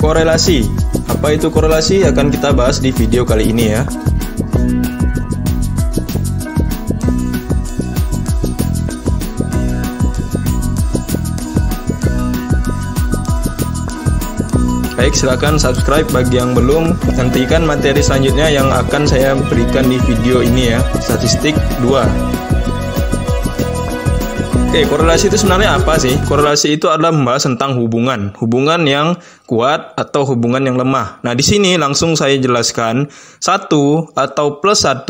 Korelasi. Apa itu korelasi akan kita bahas di video kali ini ya. Baik, silakan subscribe bagi yang belum. Nantikan materi selanjutnya yang akan saya berikan di video ini ya. Statistik 2. Oke, korelasi itu sebenarnya apa sih? Korelasi itu adalah membahas tentang hubungan yang kuat atau hubungan yang lemah. Nah, di sini langsung saya jelaskan, 1 atau plus 1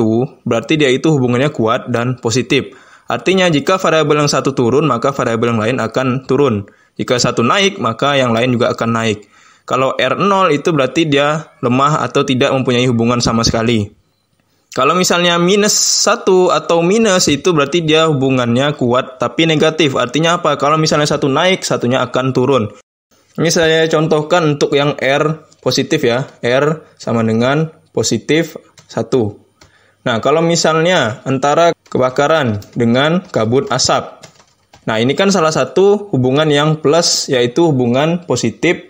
berarti dia itu hubungannya kuat dan positif. Artinya jika variabel yang satu turun, maka variabel yang lain akan turun. Jika satu naik, maka yang lain juga akan naik. Kalau R0 itu berarti dia lemah atau tidak mempunyai hubungan sama sekali. Kalau misalnya minus 1 atau minus itu berarti dia hubungannya kuat tapi negatif. Artinya apa? Kalau misalnya satu naik, satunya akan turun. Ini saya contohkan untuk yang R positif ya. R sama dengan positif 1. Nah, kalau misalnya antara kebakaran dengan kabut asap. Nah, ini kan salah satu hubungan yang plus, yaitu hubungan positif.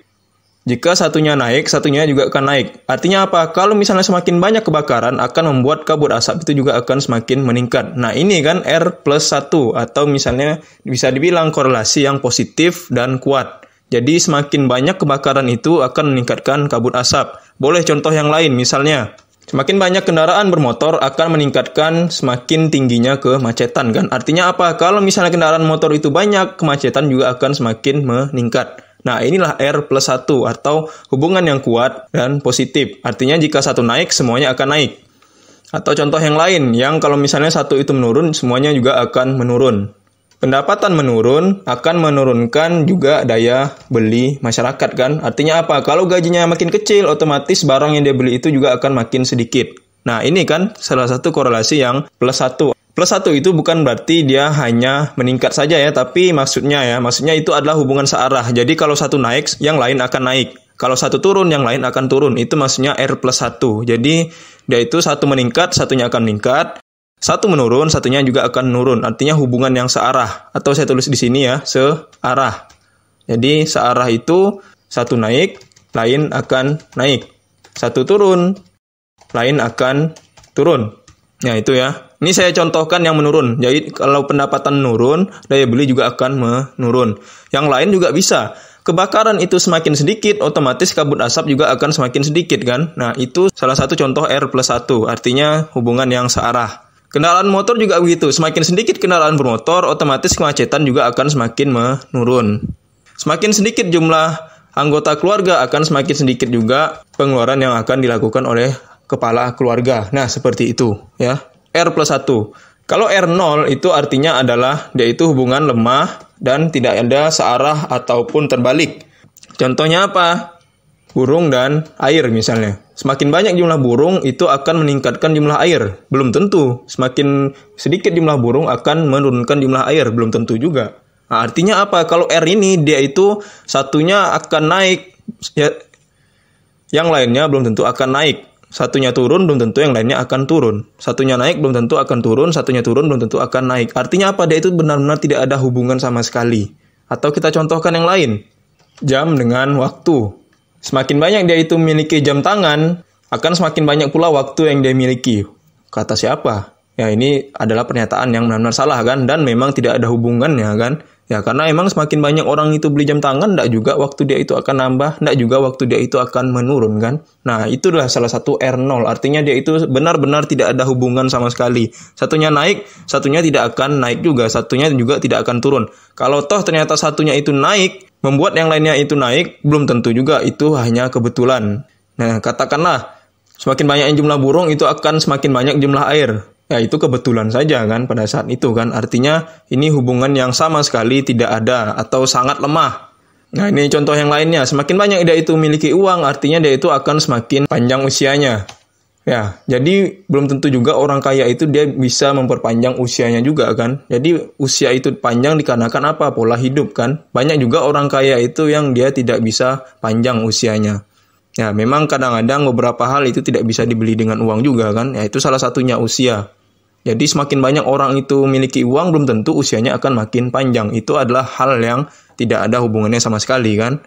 Jika satunya naik, satunya juga akan naik. Artinya apa? Kalau misalnya semakin banyak kebakaran, akan membuat kabut asap itu juga akan semakin meningkat. Nah, ini kan R plus 1, atau misalnya bisa dibilang korelasi yang positif dan kuat. Jadi, semakin banyak kebakaran itu akan meningkatkan kabut asap. Boleh contoh yang lain, misalnya, semakin banyak kendaraan bermotor akan meningkatkan semakin tingginya kemacetan, kan? Artinya apa? Kalau misalnya kendaraan motor itu banyak, kemacetan juga akan semakin meningkat. Nah, inilah R plus 1 atau hubungan yang kuat dan positif. Artinya jika satu naik, semuanya akan naik. Atau contoh yang lain, yang kalau misalnya satu itu menurun, semuanya juga akan menurun. Pendapatan menurun akan menurunkan juga daya beli masyarakat, kan? Artinya apa? Kalau gajinya makin kecil, otomatis barang yang dia beli itu juga akan makin sedikit. Nah, ini kan salah satu korelasi yang plus 1. Plus 1 itu bukan berarti dia hanya meningkat saja ya, tapi maksudnya itu adalah hubungan searah. Jadi kalau satu naik, yang lain akan naik. Kalau satu turun, yang lain akan turun. Itu maksudnya R plus 1. Jadi dia itu satu meningkat, satunya akan meningkat. Satu menurun, satunya juga akan menurun. Artinya hubungan yang searah. Atau saya tulis di sini ya, searah. Jadi searah itu satu naik, lain akan naik. Satu turun, lain akan turun. Nah, itu ya. Ini saya contohkan yang menurun. Jadi, kalau pendapatan menurun, daya beli juga akan menurun. Yang lain juga bisa. Kebakaran itu semakin sedikit, otomatis kabut asap juga akan semakin sedikit, kan? Nah, itu salah satu contoh R plus 1. Artinya, hubungan yang searah. Kendaraan motor juga begitu. Semakin sedikit kendaraan bermotor, otomatis kemacetan juga akan semakin menurun. Semakin sedikit jumlah anggota keluarga, akan semakin sedikit juga pengeluaran yang akan dilakukan oleh kepala keluarga. Nah, seperti itu ya. R plus 1. Kalau R0 itu artinya adalah dia itu hubungan lemah dan tidak ada searah ataupun terbalik. Contohnya apa? Burung dan air misalnya. Semakin banyak jumlah burung itu akan meningkatkan jumlah air. Belum tentu. Semakin sedikit jumlah burung akan menurunkan jumlah air. Belum tentu juga. Nah, artinya apa? Kalau R ini dia itu satunya akan naik, ya, yang lainnya belum tentu akan naik. Satunya turun, belum tentu yang lainnya akan turun. Satunya naik, belum tentu akan turun. Satunya turun, belum tentu akan naik. Artinya apa? Dia itu benar-benar tidak ada hubungan sama sekali. Atau kita contohkan yang lain. Jam dengan waktu. Semakin banyak dia itu memiliki jam tangan, akan semakin banyak pula waktu yang dia miliki. Kata siapa? Ya, ini adalah pernyataan yang benar-benar salah, kan? Dan memang tidak ada hubungannya, kan? Ya, karena emang semakin banyak orang itu beli jam tangan, enggak juga waktu dia itu akan nambah, enggak juga waktu dia itu akan menurun, kan? Nah, itulah salah satu R0. Artinya dia itu benar-benar tidak ada hubungan sama sekali. Satunya naik, satunya tidak akan naik juga. Satunya juga tidak akan turun. Kalau toh ternyata satunya itu naik, membuat yang lainnya itu naik, belum tentu juga itu hanya kebetulan. Nah, katakanlah, semakin banyak jumlah burung, itu akan semakin banyak jumlah air. Ya, itu kebetulan saja kan pada saat itu, kan. Artinya ini hubungan yang sama sekali tidak ada atau sangat lemah. Nah, ini contoh yang lainnya. Semakin banyak dia itu memiliki uang, artinya dia itu akan semakin panjang usianya. Ya, jadi belum tentu juga orang kaya itu dia bisa memperpanjang usianya juga, kan. Jadi usia itu panjang dikarenakan apa? Pola hidup, kan. Banyak juga orang kaya itu yang dia tidak bisa panjang usianya. Ya, memang kadang-kadang beberapa hal itu tidak bisa dibeli dengan uang juga, kan. Ya, itu salah satunya usia. Jadi semakin banyak orang itu memiliki uang, belum tentu usianya akan makin panjang. Itu adalah hal yang tidak ada hubungannya sama sekali, kan.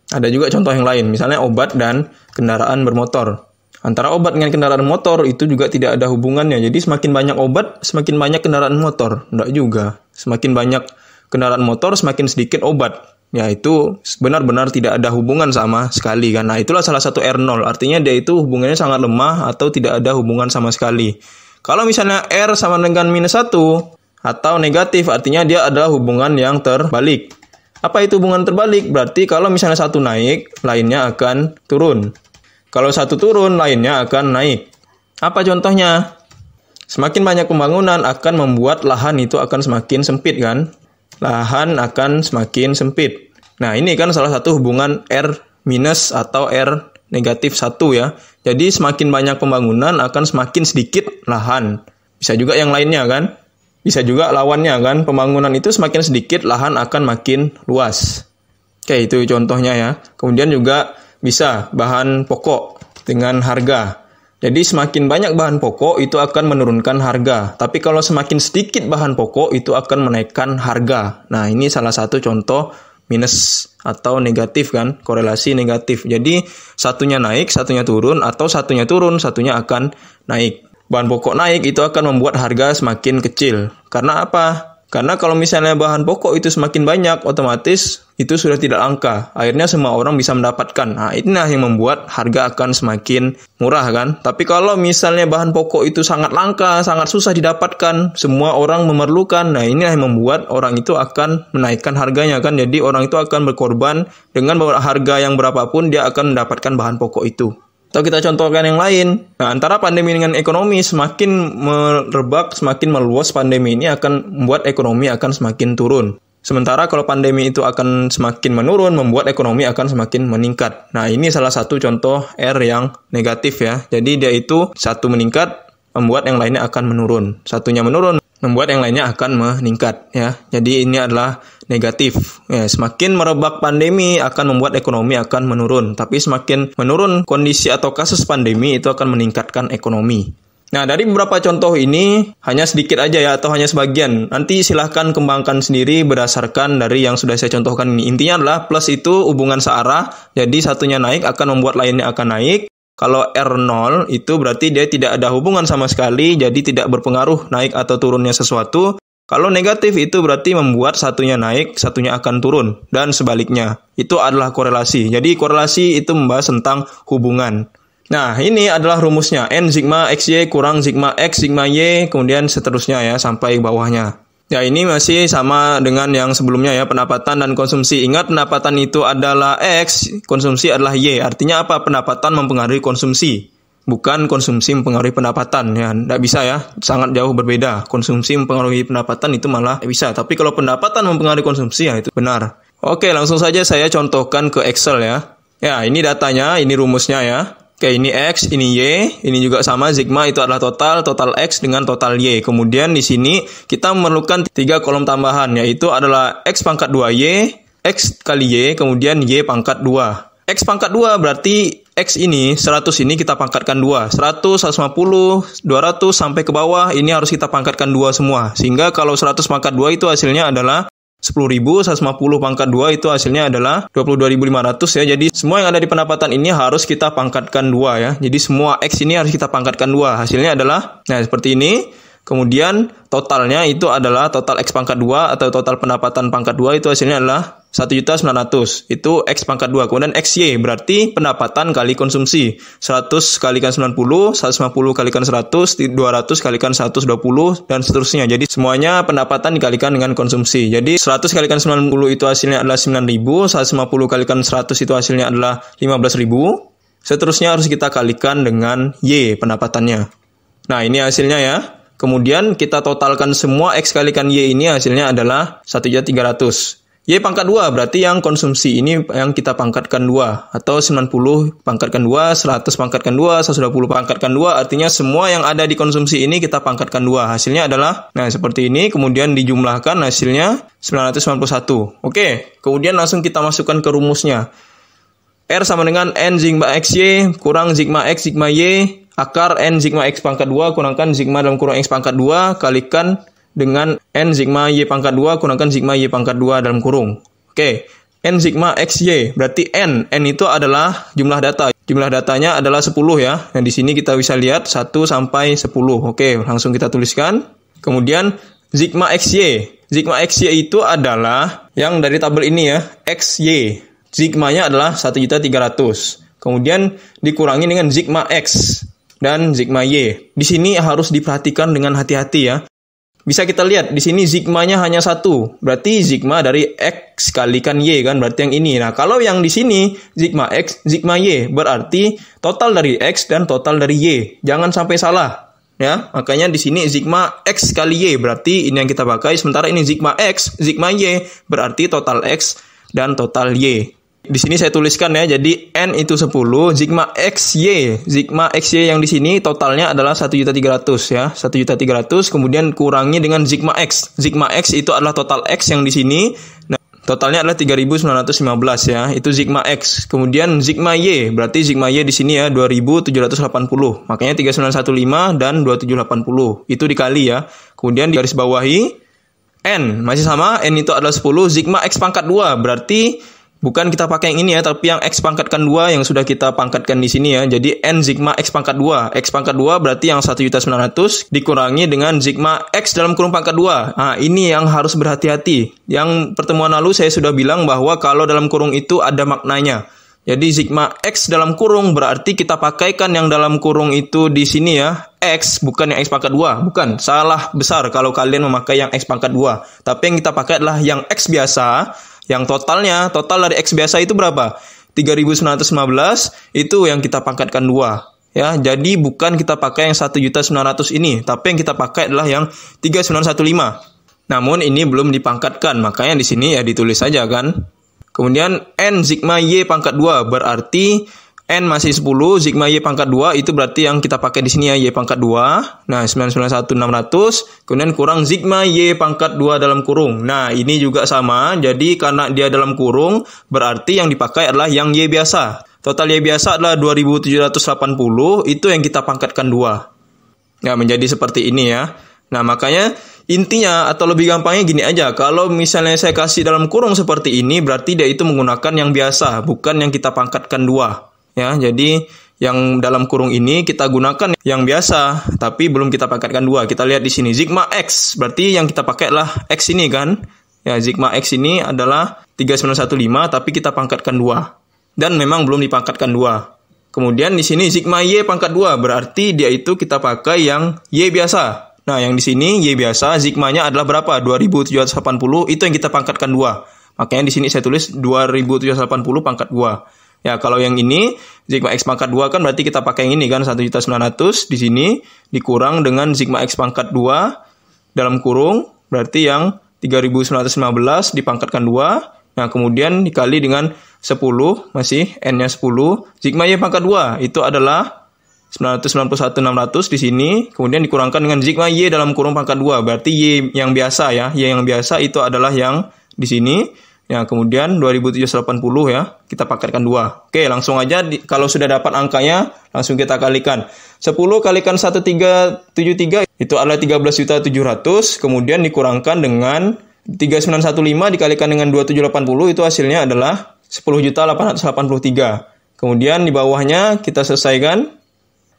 Ada juga contoh yang lain, misalnya obat dan kendaraan bermotor. Antara obat dengan kendaraan motor itu juga tidak ada hubungannya. Jadi semakin banyak obat, semakin banyak kendaraan motor. Enggak juga. Semakin banyak kendaraan motor, semakin sedikit obat. Ya itu benar-benar tidak ada hubungan sama sekali kan. Nah itulah salah satu R0. Artinya dia itu hubungannya sangat lemah atau tidak ada hubungan sama sekali. Kalau misalnya R sama dengan -1 atau negatif, artinya dia adalah hubungan yang terbalik. Apa itu hubungan terbalik? Berarti kalau misalnya satu naik, lainnya akan turun. Kalau satu turun, lainnya akan naik. Apa contohnya? Semakin banyak pembangunan akan membuat lahan itu akan semakin sempit kan? Lahan akan semakin sempit. Nah, ini kan salah satu hubungan R minus atau R negatif 1 ya. Jadi semakin banyak pembangunan akan semakin sedikit lahan. Bisa juga yang lainnya kan? Bisa juga lawannya kan? Pembangunan itu semakin sedikit, lahan akan makin luas. Oke, itu contohnya ya. Kemudian juga bisa bahan pokok dengan harga. Jadi semakin banyak bahan pokok itu akan menurunkan harga. Tapi kalau semakin sedikit bahan pokok itu akan menaikkan harga. Nah ini salah satu contoh minus atau negatif kan. Korelasi negatif. Jadi satunya naik, satunya turun. Atau satunya turun, satunya akan naik. Bahan pokok naik itu akan membuat harga semakin kecil. Karena apa? Karena kalau misalnya bahan pokok itu semakin banyak, otomatis itu sudah tidak langka. Akhirnya semua orang bisa mendapatkan. Nah, inilah yang membuat harga akan semakin murah kan. Tapi kalau misalnya bahan pokok itu sangat langka, sangat susah didapatkan, semua orang memerlukan. Nah, inilah yang membuat orang itu akan menaikkan harganya kan. Jadi orang itu akan berkorban dengan harga yang berapapun dia akan mendapatkan bahan pokok itu. Atau kita contohkan yang lain. Nah, antara pandemi dengan ekonomi, semakin merebak, semakin meluas pandemi ini akan membuat ekonomi akan semakin turun. Sementara kalau pandemi itu akan semakin menurun, membuat ekonomi akan semakin meningkat. Nah, ini salah satu contoh R yang negatif ya. Jadi dia itu satu meningkat, membuat yang lainnya akan menurun. Satunya menurun, membuat yang lainnya akan meningkat ya. Jadi ini adalah negatif. Ya, semakin merebak pandemi akan membuat ekonomi akan menurun. Tapi semakin menurun kondisi atau kasus pandemi itu akan meningkatkan ekonomi. Nah, dari beberapa contoh ini hanya sedikit aja ya atau hanya sebagian. Nanti silahkan kembangkan sendiri berdasarkan dari yang sudah saya contohkan ini. Intinya adalah plus itu hubungan searah. Jadi satunya naik akan membuat lainnya akan naik. Kalau R0 itu berarti dia tidak ada hubungan sama sekali. Jadi tidak berpengaruh naik atau turunnya sesuatu. Kalau negatif itu berarti membuat satunya naik, satunya akan turun. Dan sebaliknya. Itu adalah korelasi. Jadi korelasi itu membahas tentang hubungan. Nah, ini adalah rumusnya. N sigma XY kurang sigma X, sigma Y, kemudian seterusnya ya, sampai bawahnya. Ya, ini masih sama dengan yang sebelumnya ya, pendapatan dan konsumsi. Ingat, pendapatan itu adalah X, konsumsi adalah Y. Artinya apa? Pendapatan mempengaruhi konsumsi. Bukan konsumsi mempengaruhi pendapatan ya, tidak bisa ya, sangat jauh berbeda. Konsumsi mempengaruhi pendapatan itu malah bisa, tapi kalau pendapatan mempengaruhi konsumsi ya itu benar. Oke, langsung saja saya contohkan ke Excel ya. Ya, ini datanya, ini rumusnya ya. Oke, ini X, ini Y, ini juga sama, sigma itu adalah total X dengan total Y. Kemudian di sini kita memerlukan 3 kolom tambahan, yaitu adalah X pangkat 2Y, X kali Y, kemudian Y pangkat 2. X pangkat 2 berarti X ini, 100 ini kita pangkatkan 2. 100, 150, 200 sampai ke bawah ini harus kita pangkatkan 2 semua. Sehingga kalau 100 pangkat 2 itu hasilnya adalah 10.000, 150 pangkat 2 itu hasilnya adalah 22.500 ya. Jadi semua yang ada di pendapatan ini harus kita pangkatkan 2 ya. Jadi semua X ini harus kita pangkatkan 2. Hasilnya adalah, nah seperti ini. Kemudian totalnya itu adalah total X pangkat 2 atau total pendapatan pangkat 2 itu hasilnya adalah 1.900.000. Itu X pangkat 2. Kemudian XY berarti pendapatan kali konsumsi. 100 kalikan 90, 150 kalikan 100, 200 kalikan 120, dan seterusnya. Jadi semuanya pendapatan dikalikan dengan konsumsi. Jadi 100 kalikan 90 itu hasilnya adalah 9.000, 150 kalikan 100 itu hasilnya adalah 15.000. Seterusnya harus kita kalikan dengan Y pendapatannya. Nah ini hasilnya ya. Kemudian kita totalkan semua X kalikan Y ini hasilnya adalah 1.300.000. Y pangkat 2 berarti yang konsumsi ini yang kita pangkatkan 2. Atau 90 pangkatkan 2, 100 pangkatkan 2, 120 pangkatkan 2. Artinya semua yang ada di konsumsi ini kita pangkatkan 2. Hasilnya adalah, nah seperti ini. Kemudian dijumlahkan hasilnya 991. Oke, kemudian langsung kita masukkan ke rumusnya. R sama dengan N sigma XY kurang sigma X sigma Y. Akar N sigma X pangkat 2 kurangkan sigma dalam kurung X pangkat 2 kalikan dengan N sigma Y pangkat 2 kurangkan sigma Y pangkat 2 dalam kurung. Oke, N sigma XY. Berarti N itu adalah jumlah data. Jumlah datanya adalah 10 ya. Nah, di sini kita bisa lihat 1 sampai 10. Oke, langsung kita tuliskan. Kemudian sigma XY. Sigma XY itu adalah yang dari tabel ini ya, XY. Sigmanya adalah 1.300.000. Kemudian dikurangi dengan sigma X dan sigma Y. Di sini harus diperhatikan dengan hati-hati ya. Bisa kita lihat di sini sigmanya hanya 1. Berarti sigma dari X kalikan Y kan, berarti yang ini. Nah, kalau yang di sini sigma X, sigma Y, berarti total dari X dan total dari Y. Jangan sampai salah. Ya, makanya di sini sigma X kali Y, berarti ini yang kita pakai. Sementara ini sigma X, sigma Y, berarti total X dan total Y. Di sini saya tuliskan ya, jadi N itu 10, sigma XY. Sigma XY yang di sini totalnya adalah 1.300.000 ya, 1.300.000, kemudian kurangi dengan sigma X. Sigma X itu adalah total X yang di sini. Nah, totalnya adalah 3.915 ya, itu sigma X. Kemudian sigma Y, berarti sigma Y di sini ya 2.780. Makanya 3.915 dan 2.780. Itu dikali ya. Kemudian di garis bawahi N masih sama, N itu adalah 10, sigma X pangkat 2, berarti bukan kita pakai yang ini ya, tapi yang X pangkatkan 2 yang sudah kita pangkatkan di sini ya. Jadi N sigma X pangkat 2. X pangkat 2 berarti yang 1.900.000 dikurangi dengan sigma X dalam kurung pangkat 2. Nah, ini yang harus berhati-hati. Yang pertemuan lalu saya sudah bilang bahwa kalau dalam kurung itu ada maknanya. Jadi sigma X dalam kurung berarti kita pakaikan yang dalam kurung itu di sini ya, X, bukan yang X pangkat 2. Bukan, salah besar kalau kalian memakai yang X pangkat 2. Tapi yang kita pakai adalah yang X biasa. Yang total dari X biasa itu berapa? 3.915, itu yang kita pangkatkan 2. Ya, jadi bukan kita pakai yang 1.900.000 ini, tapi yang kita pakai adalah yang 3.915. Namun ini belum dipangkatkan, makanya di sini ya ditulis saja kan. Kemudian N sigma Y pangkat 2, berarti N masih 10, sigma Y pangkat 2, itu berarti yang kita pakai di sini ya, Y pangkat 2. Nah, 991.600, kemudian kurang sigma Y pangkat 2 dalam kurung. Nah, ini juga sama, jadi karena dia dalam kurung, berarti yang dipakai adalah yang Y biasa. Total Y biasa adalah 2.780, itu yang kita pangkatkan 2. Ya, menjadi seperti ini ya. Nah, makanya intinya atau lebih gampangnya gini aja. Kalau misalnya saya kasih dalam kurung seperti ini, berarti dia itu menggunakan yang biasa, bukan yang kita pangkatkan 2. Ya, jadi yang dalam kurung ini kita gunakan yang biasa, tapi belum kita pangkatkan 2. Kita lihat di sini sigma X, berarti yang kita pakai adalah X ini kan. Ya, sigma X ini adalah 3.915, tapi kita pangkatkan 2. Dan memang belum dipangkatkan 2. Kemudian di sini sigma Y pangkat 2, berarti dia itu kita pakai yang Y biasa. Nah, yang di sini Y biasa, sigmanya adalah berapa? 2.780, itu yang kita pangkatkan 2. Makanya di sini saya tulis 2.780 pangkat 2. Ya, kalau yang ini sigma X pangkat 2 kan berarti kita pakai yang ini kan 1.900.000 di sini dikurang dengan sigma X pangkat 2 dalam kurung, berarti yang 3.915 dipangkatkan 2. Nah, kemudian dikali dengan 10, masih N-nya 10. Sigma Y pangkat 2 itu adalah 991.600 di sini, kemudian dikurangkan dengan sigma Y dalam kurung pangkat 2, berarti Y yang biasa ya. Y yang biasa itu adalah yang di sini. Ya, kemudian 2.780 ya, kita pangkatkan 2. Oke, langsung aja kalau sudah dapat angkanya, langsung kita kalikan. 10 kalikan 1.373 itu adalah 13.700.000, kemudian dikurangkan dengan 3.915 dikalikan dengan 2.780, itu hasilnya adalah 10.883. Kemudian di bawahnya kita selesaikan.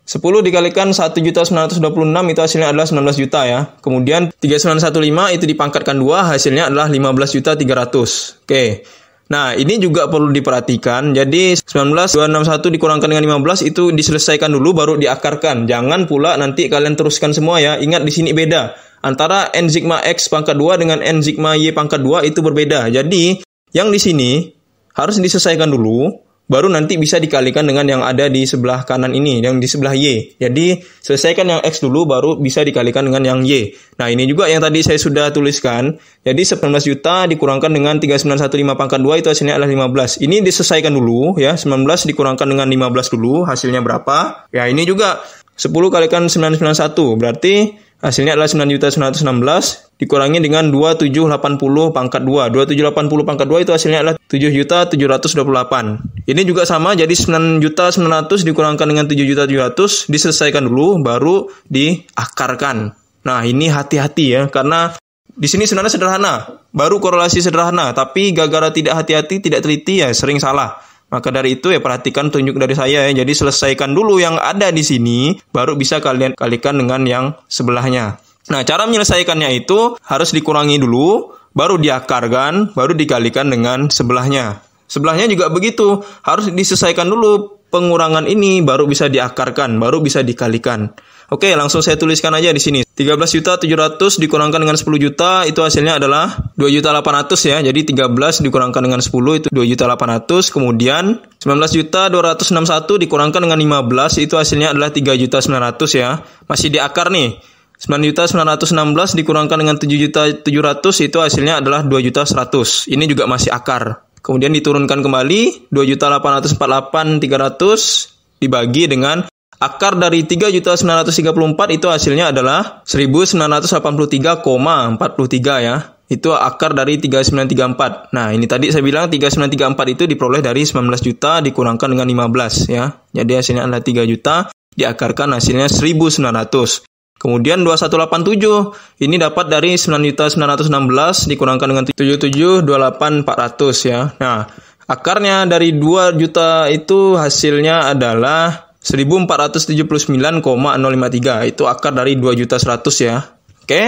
10 dikalikan 1.926 itu hasilnya adalah 19 juta ya. Kemudian 3.915 itu dipangkatkan 2, hasilnya adalah 15.300.000. Oke. Nah, ini juga perlu diperhatikan. Jadi 19.261 dikurangkan dengan 15 itu diselesaikan dulu baru diakarkan. Jangan pula nanti kalian teruskan semua ya. Ingat di sini beda. Antara N sigma X pangkat 2 dengan N sigma Y pangkat 2 itu berbeda. Jadi yang di sini harus diselesaikan dulu, baru nanti bisa dikalikan dengan yang ada di sebelah kanan ini, yang di sebelah Y. Jadi, selesaikan yang X dulu, baru bisa dikalikan dengan yang Y. Nah, ini juga yang tadi saya sudah tuliskan. Jadi, 19 juta dikurangkan dengan 3.915 pangkat 2, itu hasilnya adalah 15. Ini diselesaikan dulu, ya. 19 dikurangkan dengan 15 dulu, hasilnya berapa? Ya, ini juga 10 kalikan 991, berarti hasilnya adalah 9.916 dikurangi dengan 2.780 pangkat 2. 2.780 pangkat 2 itu hasilnya adalah 7.728. Ini juga sama, jadi 9.900 dikurangkan dengan 7.700 diselesaikan dulu, baru diakarkan. Nah, ini hati-hati ya, karena Di sini sebenarnya sederhana, baru korelasi sederhana, tapi gara-gara tidak hati-hati, tidak teliti ya sering salah. Maka dari itu ya perhatikan tunjuk dari saya ya. Jadi selesaikan dulu yang ada di sini, baru bisa kalian kalikan dengan yang sebelahnya. Nah, cara menyelesaikannya itu harus dikurangi dulu, baru diakarkan, baru dikalikan dengan sebelahnya. Sebelahnya juga begitu, harus diselesaikan dulu pengurangan ini, baru bisa diakarkan, baru bisa dikalikan. Oke, langsung saya tuliskan aja di sini. 13.700 dikurangkan dengan 10 juta, itu hasilnya adalah 2.800.000 ya. Jadi 13 dikurangkan dengan 10 itu 2.800.000. Kemudian 19.261 dikurangkan dengan 15, itu hasilnya adalah 3.900.000 ya. Masih di akar nih. 9.916 dikurangkan dengan 7.700, itu hasilnya adalah 2.100.000. Ini juga masih akar. Kemudian diturunkan kembali, 2.848.300 dibagi dengan akar dari 3.934, itu hasilnya adalah 1.983,43 ya. Itu akar dari 3.934. Nah, ini tadi saya bilang 3.934 itu diperoleh dari 19 juta dikurangkan dengan 15 ya. Jadi hasilnya adalah 3 juta, diakarkan hasilnya 1.900. Kemudian 2187 ini dapat dari 9.916 dikurangkan dengan 7728.400 ya. Nah, akarnya dari 2 juta itu hasilnya adalah 1479,053. Itu akar dari 2.100.000 ya. Oke.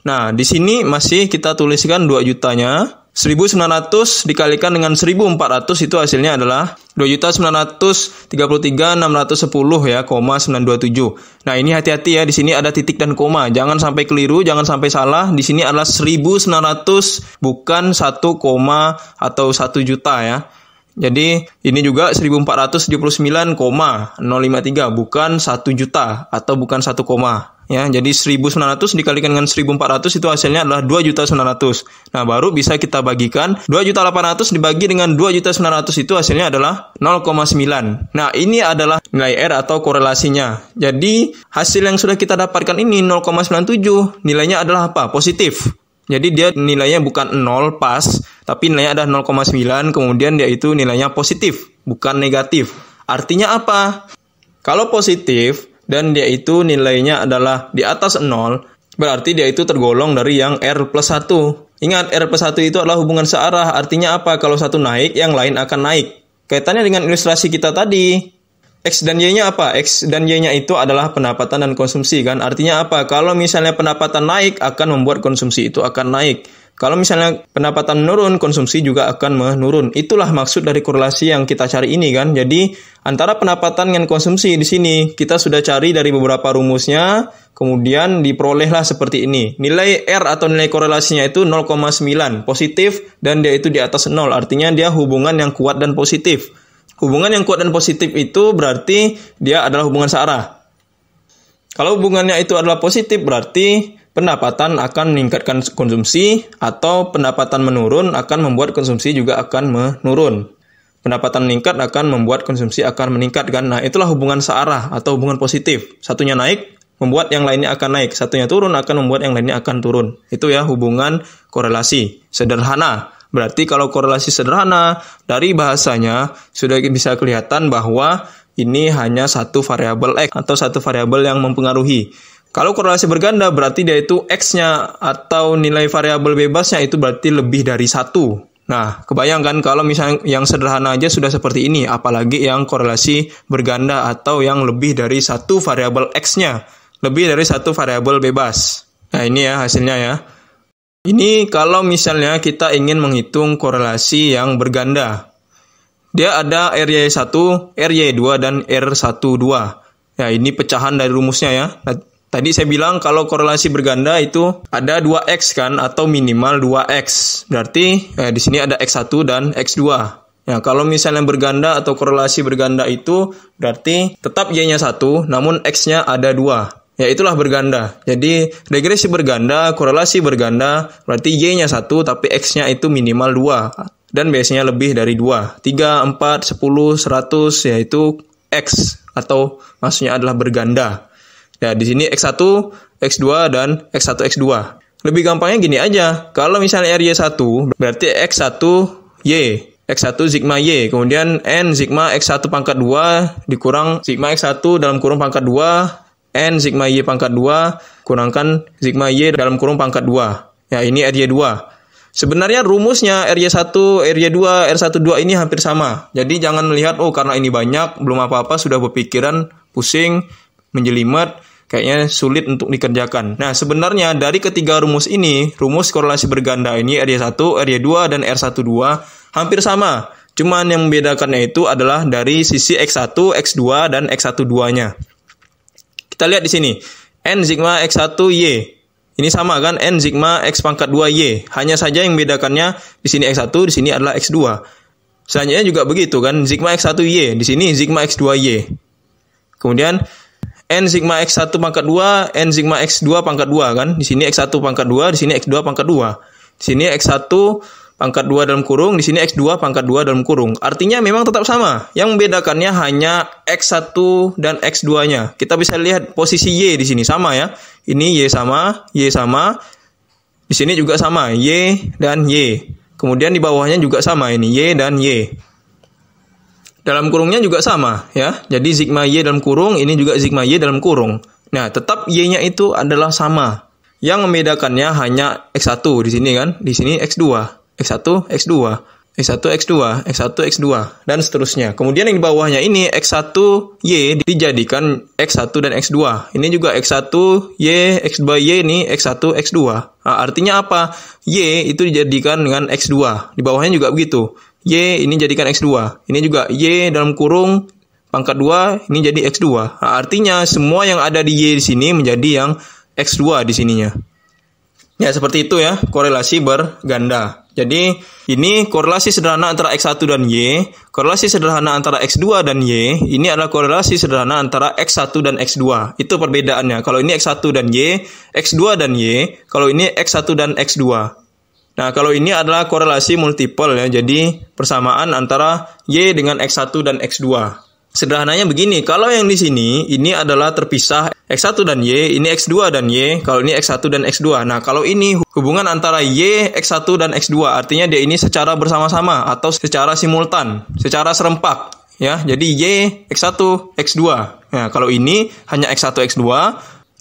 Nah, di sini masih kita tuliskan 2 jutanya. 1.900 dikalikan dengan 1.400 itu hasilnya adalah 2.933.610 ya, 927. Nah, ini hati-hati ya, di sini ada titik dan koma. Jangan sampai keliru, jangan sampai salah. Di sini adalah 1.900 bukan 1, atau 1 juta ya. Jadi ini juga 1479,053 bukan 1 juta atau bukan 1 koma. Ya, jadi 1.900 dikalikan dengan 1.400 itu hasilnya adalah 2.900.000. Nah, baru bisa kita bagikan 2.800.000 dibagi dengan 2.900.000 itu hasilnya adalah 0,9. Nah, ini adalah nilai R atau korelasinya. Jadi, hasil yang sudah kita dapatkan ini 0,97. Nilainya adalah apa? Positif. Jadi dia nilainya bukan 0 pas, tapi nilainya ada 0,9, kemudian dia itu nilainya positif, bukan negatif. Artinya apa? Kalau positif dan dia itu nilainya adalah di atas 0, berarti dia itu tergolong dari yang R plus 1. Ingat, R plus 1 itu adalah hubungan searah. Artinya apa? Kalau satu naik, yang lain akan naik. Kaitannya dengan ilustrasi kita tadi. X dan Y-nya apa? X dan Y-nya itu adalah pendapatan dan konsumsi kan? Artinya apa? Kalau misalnya pendapatan naik, akan membuat konsumsi itu akan naik. Kalau misalnya pendapatan menurun, konsumsi juga akan menurun. Itulah maksud dari korelasi yang kita cari ini kan. Jadi antara pendapatan dengan konsumsi di sini kita sudah cari dari beberapa rumusnya, kemudian diperolehlah seperti ini. Nilai R atau nilai korelasinya itu 0,9 positif dan dia itu di atas 0. Artinya dia hubungan yang kuat dan positif. Hubungan yang kuat dan positif itu berarti dia adalah hubungan searah. Kalau hubungannya itu adalah positif berarti pendapatan akan meningkatkan konsumsi, atau pendapatan menurun akan membuat konsumsi juga akan menurun. Pendapatan meningkat akan membuat konsumsi akan meningkat kan. Nah, itulah hubungan searah atau hubungan positif. Satunya naik membuat yang lainnya akan naik, satunya turun akan membuat yang lainnya akan turun. Itu ya hubungan korelasi sederhana. Berarti kalau korelasi sederhana dari bahasanya sudah bisa kelihatan bahwa ini hanya satu variabel X atau satu variabel yang mempengaruhi. Kalau korelasi berganda berarti dia itu X-nya atau nilai variabel bebasnya itu berarti lebih dari 1. Nah, kebayangkan kalau misalnya yang sederhana aja sudah seperti ini, apalagi yang korelasi berganda atau yang lebih dari satu variabel X-nya, lebih dari satu variabel bebas. Nah, ini ya hasilnya ya. Ini kalau misalnya kita ingin menghitung korelasi yang berganda. Dia ada RY1, RY2, dan R12. Ya, ini pecahan dari rumusnya ya. Nah, tadi saya bilang kalau korelasi berganda itu ada 2X kan, atau minimal 2X. Berarti di sini ada X1 dan X2. Ya, kalau misalnya berganda atau korelasi berganda itu berarti tetap Y-nya 1, namun X-nya ada 2. Ya, itulah berganda. Jadi, regresi berganda, korelasi berganda, berarti Y-nya 1, tapi X-nya itu minimal 2. Dan biasanya lebih dari 2. 3, 4, 10, 100, yaitu X. Atau maksudnya adalah berganda. Ya, di sini X1, X2, dan X1, X2. Lebih gampangnya gini aja. Kalau misalnya RY1, berarti X1, Y. X1 sigma Y. Kemudian N sigma X1 pangkat 2 dikurang sigma X1 dalam kurung pangkat 2. N sigma Y pangkat 2 kurangkan sigma Y dalam kurung pangkat 2. Ya, ini RY2. Sebenarnya rumusnya RY1, RY2, R12 ini hampir sama. Jadi jangan melihat, oh karena ini banyak, belum apa-apa sudah berpikiran, pusing, menjelimet, kayaknya sulit untuk dikerjakan. Nah, sebenarnya dari ketiga rumus ini, rumus korelasi berganda ini RY1, RY2, dan R12 hampir sama. Cuman yang membedakannya itu adalah dari sisi X1, X2, dan X12-nya. Kita lihat di sini. N sigma X1 Y. Ini sama kan, N sigma X pangkat 2Y. Hanya saja yang membedakannya di sini X1, di sini adalah X2. Selanjutnya juga begitu kan, sigma X1Y. Di sini sigma X2Y. Kemudian N sigma X1 pangkat 2, N sigma X2 pangkat 2 kan. Di sini X1 pangkat 2, di sini X2 pangkat 2. Di sini X1 pangkat 2 dalam kurung, di sini X2 pangkat 2 dalam kurung. Artinya memang tetap sama. Yang membedakannya hanya X1 dan X2-nya. Kita bisa lihat posisi Y di sini sama ya. Ini Y sama, Y sama. Di sini juga sama, Y dan Y. Kemudian di bawahnya juga sama, ini Y dan Y. Dalam kurungnya juga sama ya. Jadi sigma Y dalam kurung, ini juga sigma Y dalam kurung. Nah, tetap Y-nya itu adalah sama. Yang membedakannya hanya X1 di sini kan. Di sini X2. X1, X2, X1, X2, X1, X2, dan seterusnya. Kemudian yang di bawahnya ini X1Y dijadikan X1 dan X2. Ini juga X1Y, X2Y ini X1, X2. Nah, artinya apa? Y itu dijadikan dengan X2. Di bawahnya juga begitu. Y ini jadikan X2. Ini juga Y dalam kurung pangkat 2, ini jadi X2. Nah, artinya semua yang ada di Y di sini menjadi yang X2 di sininya. Ya, seperti itu ya, korelasi berganda. Jadi, ini korelasi sederhana antara X1 dan Y, korelasi sederhana antara X2 dan Y, ini adalah korelasi sederhana antara X1 dan X2. Itu perbedaannya. Kalau ini X1 dan Y, X2 dan Y, kalau ini X1 dan X2. Nah, kalau ini adalah korelasi multiple ya, jadi persamaan antara Y dengan X1 dan X2. Sederhananya begini, kalau yang di sini, ini adalah terpisah X1 dan Y, ini X2 dan Y, kalau ini X1 dan X2. Nah, kalau ini hubungan antara Y, X1 dan X2, artinya dia ini secara bersama-sama atau secara simultan, secara serempak. Ya, jadi Y, X1, X2. Nah, kalau ini hanya X1, X2,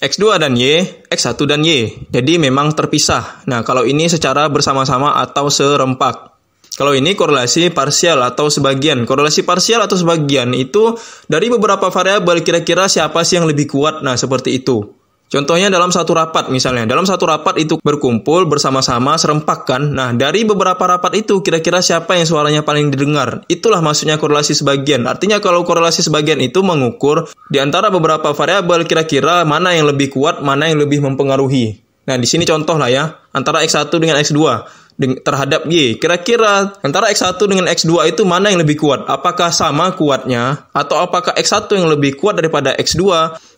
X2 dan Y, X1 dan Y. Jadi memang terpisah. Nah, kalau ini secara bersama-sama atau serempak. Kalau ini korelasi parsial atau sebagian. Korelasi parsial atau sebagian itu dari beberapa variabel kira-kira siapa sih yang lebih kuat. Nah, seperti itu. Contohnya dalam satu rapat misalnya. Dalam satu rapat itu berkumpul bersama-sama serempak kan. Nah, dari beberapa rapat itu kira-kira siapa yang suaranya paling didengar. Itulah maksudnya korelasi sebagian. Artinya kalau korelasi sebagian itu mengukur di antara beberapa variabel kira-kira mana yang lebih kuat, mana yang lebih mempengaruhi. Nah, di sini contoh lah ya. Antara X1 dengan X2. Terhadap Y. Kira-kira antara X1 dengan X2 itu mana yang lebih kuat? Apakah sama kuatnya? Atau apakah X1 yang lebih kuat daripada X2?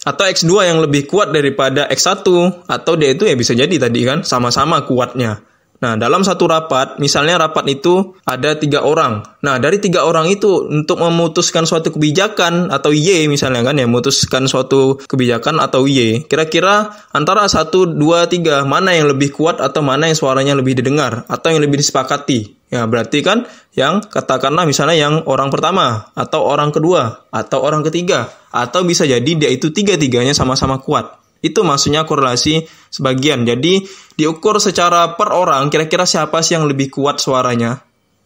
Atau X2 yang lebih kuat daripada X1? Atau dia itu ya bisa jadi tadi kan sama-sama kuatnya. Nah, dalam satu rapat, misalnya rapat itu ada 3 orang. Nah, dari 3 orang itu untuk memutuskan suatu kebijakan atau Y misalnya kan ya, memutuskan suatu kebijakan atau Y. Kira-kira antara 1, 2, 3, mana yang lebih kuat atau mana yang suaranya lebih didengar atau yang lebih disepakati. Ya, berarti kan yang katakanlah misalnya yang orang pertama atau orang kedua atau orang ketiga. Atau bisa jadi dia itu 3-tiganya sama-sama kuat. Itu maksudnya korelasi sebagian. Jadi diukur secara per orang kira-kira siapa sih yang lebih kuat suaranya.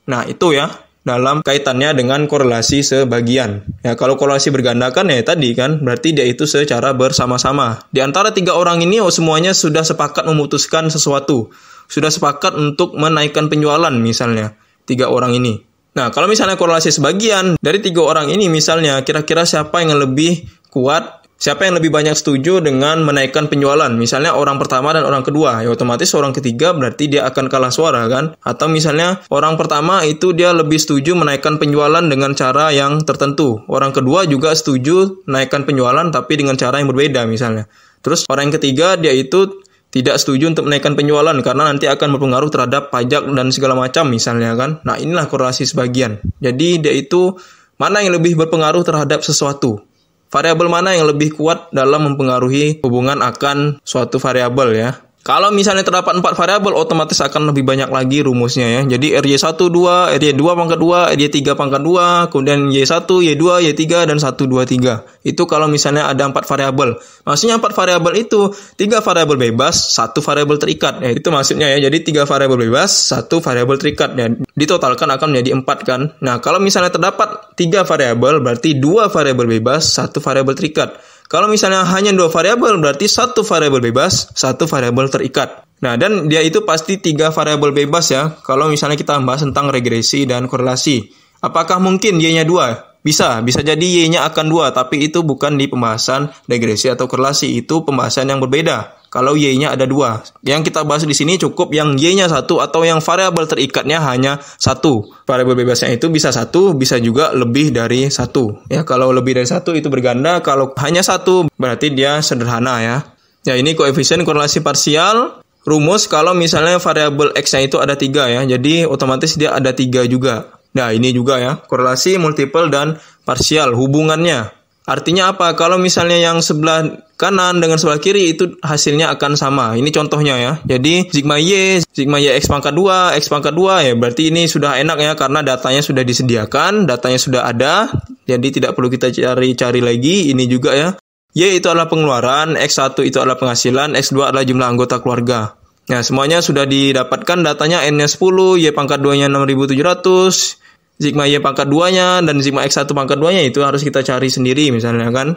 Nah, itu ya dalam kaitannya dengan korelasi sebagian. Ya, kalau korelasi berganda kan ya tadi kan berarti dia itu secara bersama-sama. Di antara 3 orang ini semuanya sudah sepakat memutuskan sesuatu. Sudah sepakat untuk menaikkan penjualan misalnya 3 orang ini. Nah, kalau misalnya korelasi sebagian dari 3 orang ini misalnya kira-kira siapa yang lebih kuat, siapa yang lebih banyak setuju dengan menaikkan penjualan? Misalnya orang pertama dan orang kedua. Ya otomatis orang ketiga berarti dia akan kalah suara kan? Atau misalnya orang pertama itu dia lebih setuju menaikkan penjualan dengan cara yang tertentu. Orang kedua juga setuju menaikkan penjualan tapi dengan cara yang berbeda misalnya. Terus orang yang ketiga dia itu tidak setuju untuk menaikkan penjualan karena nanti akan berpengaruh terhadap pajak dan segala macam misalnya kan. Nah, inilah korelasi sebagian. Jadi dia itu mana yang lebih berpengaruh terhadap sesuatu. Variabel mana yang lebih kuat dalam mempengaruhi hubungan akan suatu variabel ya. Kalau misalnya terdapat 4 variabel, otomatis akan lebih banyak lagi rumusnya ya. Jadi RY1, 2, RY2 pangkat 2, RY3 pangkat 2, kemudian Y1, Y2, Y3, dan 1, 2, 3. Itu kalau misalnya ada 4 variabel. Maksudnya 4 variabel itu 3 variabel bebas, 1 variabel terikat. Ya, itu maksudnya ya. Jadi 3 variabel bebas, 1 variabel terikat. Ya, ditotalkan akan menjadi 4 kan. Nah, kalau misalnya terdapat 3 variabel, berarti 2 variabel bebas, 1 variabel terikat. Kalau misalnya hanya 2 variabel, berarti 1 variabel bebas, 1 variabel terikat. Nah, dan dia itu pasti 3 variabel bebas ya, kalau misalnya kita bahas tentang regresi dan korelasi. Apakah mungkin Y-nya 2? Bisa jadi Y-nya akan 2, tapi itu bukan di pembahasan regresi atau korelasi, itu pembahasan yang berbeda. Kalau Y-nya ada 2. Yang kita bahas di sini cukup yang Y-nya 1 atau yang variabel terikatnya hanya 1. Variabel bebasnya itu bisa 1, bisa juga lebih dari 1. Ya, kalau lebih dari 1 itu berganda, kalau hanya 1 berarti dia sederhana ya. Ya, ini koefisien korelasi parsial. Rumus kalau misalnya variabel X-nya itu ada 3 ya. Jadi otomatis dia ada 3 juga. Nah, ini juga ya, korelasi, multiple, dan parsial hubungannya. Artinya apa? Kalau misalnya yang sebelah kanan dengan sebelah kiri itu hasilnya akan sama. Ini contohnya ya. Jadi sigma Y X pangkat 2, X pangkat 2 ya. Berarti ini sudah enak ya karena datanya sudah disediakan, datanya sudah ada. Jadi tidak perlu kita cari-cari lagi. Ini juga ya. Y itu adalah pengeluaran, X1 itu adalah penghasilan, X2 adalah jumlah anggota keluarga. Nah, semuanya sudah didapatkan datanya, N-nya 10, Y pangkat 2-nya 6.700. Sigma Y pangkat 2-nya dan sigma X1 pangkat 2-nya itu harus kita cari sendiri misalnya kan.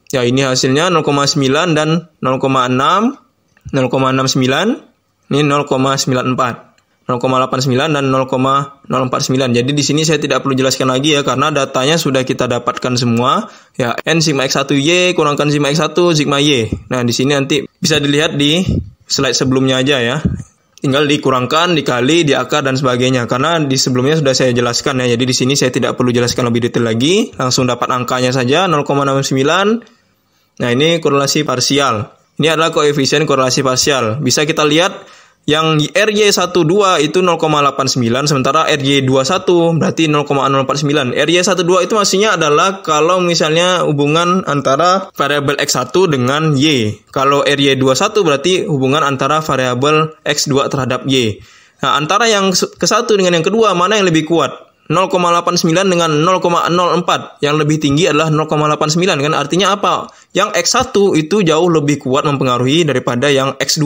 Ya, ini hasilnya 0,9 dan 0,6, 0,69, ini 0,94, 0,89 dan 0,049. Jadi di sini saya tidak perlu jelaskan lagi ya karena datanya sudah kita dapatkan semua. Ya, N sigma X1Y kurangkan sigma X1 sigma Y. Nah, di sini nanti bisa dilihat di slide sebelumnya aja ya. Tinggal dikurangkan, dikali, diakar, dan sebagainya. Karena di sebelumnya sudah saya jelaskan ya. Jadi di sini saya tidak perlu jelaskan lebih detail lagi. Langsung dapat angkanya saja, 0,69. Nah, ini korelasi parsial. Ini adalah koefisien korelasi parsial. Bisa kita lihat yang RY12 itu 0,89, sementara RY21 berarti 0,049. RY12 itu maksudnya adalah kalau misalnya hubungan antara variabel X1 dengan Y. Kalau RY21 berarti hubungan antara variabel X2 terhadap Y. Nah, antara yang ke-1 dengan yang kedua, mana yang lebih kuat? 0,89 dengan 0,04. Yang lebih tinggi adalah 0,89 kan? Artinya apa? Yang X1 itu jauh lebih kuat mempengaruhi daripada yang X2.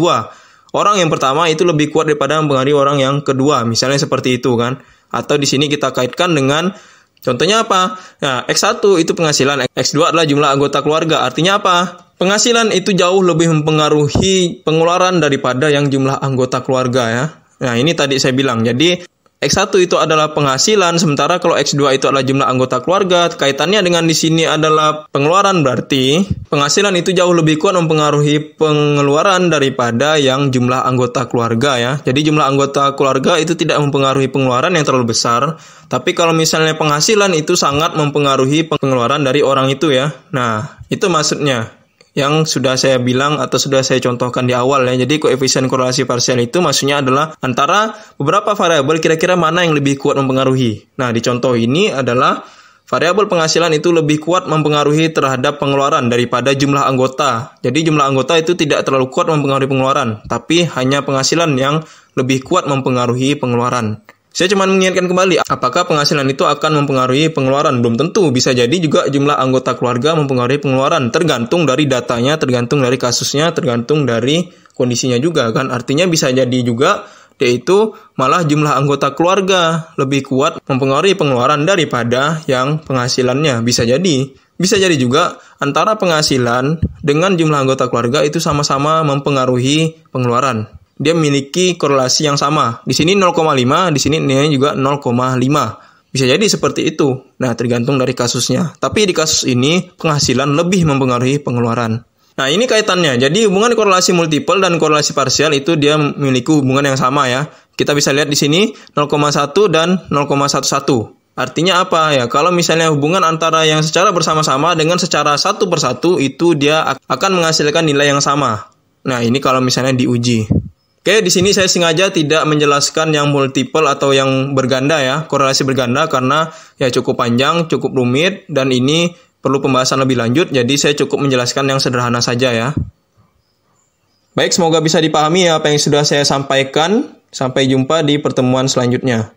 Orang yang pertama itu lebih kuat daripada mempengaruhi orang yang kedua, misalnya seperti itu kan. Atau di sini kita kaitkan dengan contohnya apa? Nah, X1 itu penghasilan, X2 adalah jumlah anggota keluarga. Artinya apa? Penghasilan itu jauh lebih mempengaruhi pengeluaran daripada yang jumlah anggota keluarga ya. Nah, ini tadi saya bilang. Jadi X1 itu adalah penghasilan, sementara kalau X2 itu adalah jumlah anggota keluarga. Kaitannya dengan di sini adalah pengeluaran, berarti penghasilan itu jauh lebih kuat mempengaruhi pengeluaran daripada yang jumlah anggota keluarga ya. Jadi jumlah anggota keluarga itu tidak mempengaruhi pengeluaran yang terlalu besar, tapi kalau misalnya penghasilan itu sangat mempengaruhi pengeluaran dari orang itu ya. Nah, itu maksudnya yang sudah saya bilang atau sudah saya contohkan di awal ya. Jadi koefisien korelasi parsial itu maksudnya adalah antara beberapa variabel kira-kira mana yang lebih kuat mempengaruhi. Nah, di contoh ini adalah variabel penghasilan itu lebih kuat mempengaruhi terhadap pengeluaran daripada jumlah anggota. Jadi jumlah anggota itu tidak terlalu kuat mempengaruhi pengeluaran, tapi hanya penghasilan yang lebih kuat mempengaruhi pengeluaran. Saya cuma mengingatkan kembali, apakah penghasilan itu akan mempengaruhi pengeluaran? Belum tentu, bisa jadi juga jumlah anggota keluarga mempengaruhi pengeluaran. Tergantung dari datanya, tergantung dari kasusnya, tergantung dari kondisinya juga kan. Artinya bisa jadi juga, yaitu malah jumlah anggota keluarga lebih kuat mempengaruhi pengeluaran daripada yang penghasilannya. Bisa jadi. Bisa jadi juga antara penghasilan dengan jumlah anggota keluarga itu sama-sama mempengaruhi pengeluaran. Dia memiliki korelasi yang sama. Di sini 0,5, di sini nilainya juga 0,5. Bisa jadi seperti itu. Nah, tergantung dari kasusnya. Tapi di kasus ini, penghasilan lebih mempengaruhi pengeluaran. Nah, ini kaitannya. Jadi, hubungan korelasi multiple dan korelasi parsial itu dia memiliki hubungan yang sama ya. Kita bisa lihat di sini 0,1 dan 0,11. Artinya apa ya? Kalau misalnya hubungan antara yang secara bersama-sama dengan secara satu persatu, itu dia akan menghasilkan nilai yang sama. Nah, ini kalau misalnya diuji. Oke, di sini saya sengaja tidak menjelaskan yang multiple atau yang berganda ya, korelasi berganda karena ya cukup panjang, cukup rumit, dan ini perlu pembahasan lebih lanjut, jadi saya cukup menjelaskan yang sederhana saja ya. Baik, semoga bisa dipahami apa yang sudah saya sampaikan. Sampai jumpa di pertemuan selanjutnya.